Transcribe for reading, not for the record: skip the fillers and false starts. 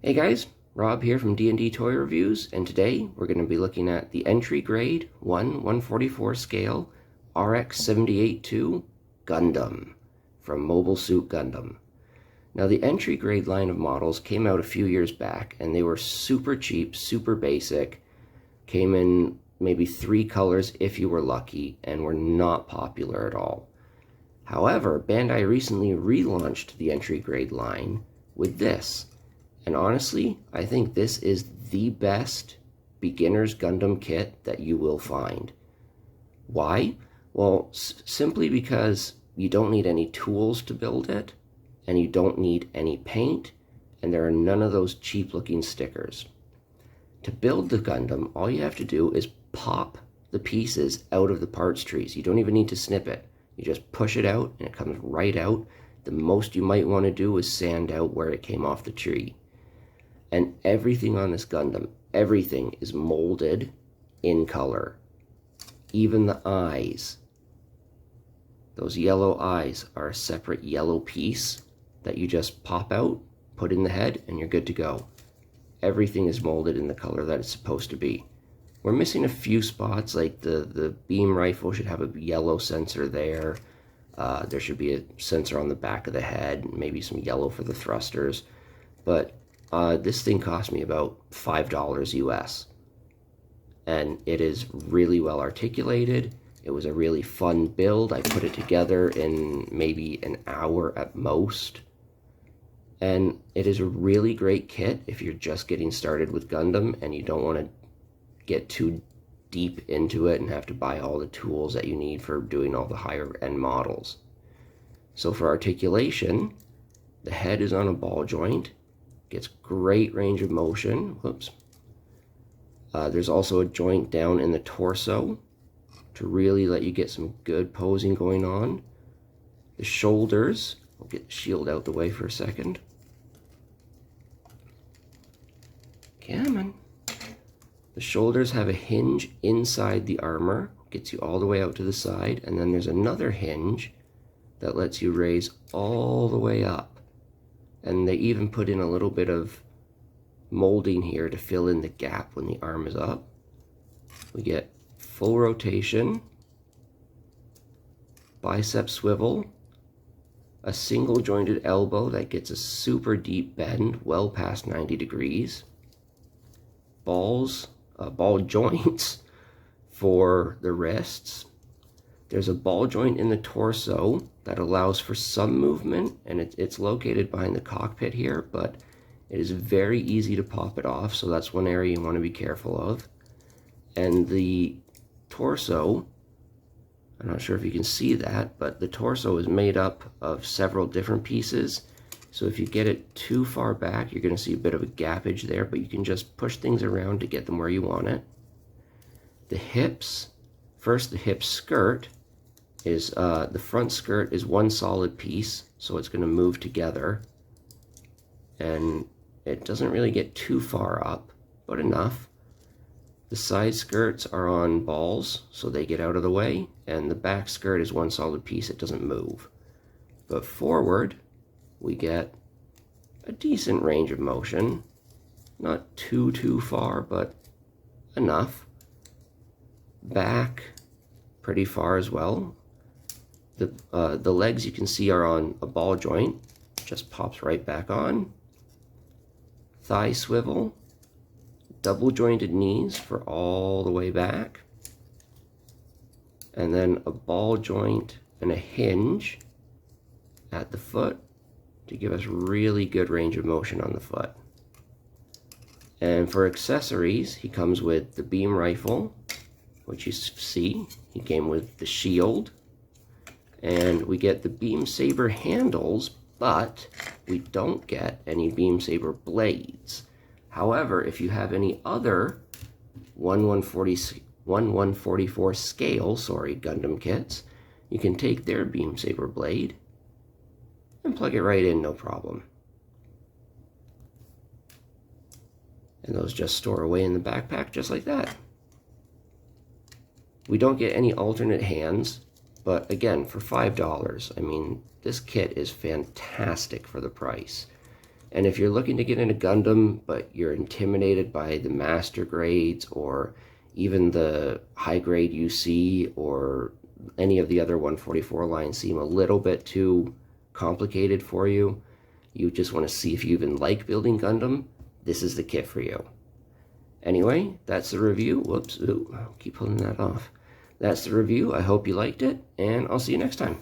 Hey guys, Rob here from D&D Toy Reviews, and today we're going to be looking at the Entry Grade 1/144 scale RX-78-2 Gundam from Mobile Suit Gundam. Now the Entry Grade line of models came out a few years back, and they were super cheap, super basic, came in maybe 3 colors if you were lucky, and were not popular at all. However, Bandai recently relaunched the Entry Grade line with this. And honestly, I think this is the best beginner's Gundam kit that you will find. Why? Well, simply because you don't need any tools to build it, and you don't need any paint, and there are none of those cheap looking stickers. To build the Gundam, all you have to do is pop the pieces out of the parts trees. You don't even need to snip it. You just push it out and it comes right out. The most you might want to do is sand out where it came off the tree. And everything on this Gundam, everything is molded in color. Even the eyes. Those yellow eyes are a separate yellow piece that you just pop out, put in the head, and you're good to go. Everything is molded in the color that it's supposed to be. We're missing a few spots, like the beam rifle should have a yellow sensor there. There should be a sensor on the back of the head, maybe some yellow for the thrusters. But this thing cost me about $5 US. And it is really well articulated. It was a really fun build. I put it together in maybe an hour at most. And it is a really great kit if you're just getting started with Gundam and you don't want to get too deep into it and have to buy all the tools that you need for doing all the higher end models. So for articulation, the head is on a ball joint, gets great range of motion. Whoops. There's also a joint down in the torso to really let you get some good posing going on. The shoulders, I'll get the shield out the way for a second. Come on. The shoulders have a hinge inside the armor, gets you all the way out to the side, and then there's another hinge that lets you raise all the way up. And they even put in a little bit of molding here to fill in the gap when the arm is up. We get full rotation, bicep swivel, a single jointed elbow that gets a super deep bend well past 90 degrees, ball joints for the wrists. There's a ball joint in the torso that allows for some movement, and it's located behind the cockpit here, but it is very easy to pop it off, so that's one area you want to be careful of. And the torso, I'm not sure if you can see that, but the torso is made up of several different pieces. So if you get it too far back, you're going to see a bit of a gappage there, but you can just push things around to get them where you want it. The hips, first the hip skirt is, the front skirt is one solid piece, so it's going to move together. And it doesn't really get too far up, but enough. The side skirts are on balls, so they get out of the way, and the back skirt is one solid piece, it doesn't move. But forward, we get a decent range of motion. Not too far, but enough. Back, pretty far as well. The legs you can see are on a ball joint, just pops right back on. Thigh swivel, double jointed knees for all the way back. And then a ball joint and a hinge at the foot to give us really good range of motion on the foot. And for accessories, he comes with the beam rifle, which you see. He came with the shield, and we get the beam saber handles, but we don't get any beam saber blades. However, if you have any other 1/144 scale, Gundam kits, you can take their beam saber blade and plug it right in, no problem. And those just store away in the backpack just like that. We don't get any alternate hands, but again, for $5, I mean, this kit is fantastic for the price. And if you're looking to get into Gundam, but you're intimidated by the master grades or even the high grade UC or any of the other 144 lines seem a little bit too complicated for you, you just want to see if you even like building Gundam, this is the kit for you. Anyway, that's the review. Whoops, ooh, I'll keep pulling that off. That's the review. I hope you liked it, and I'll see you next time.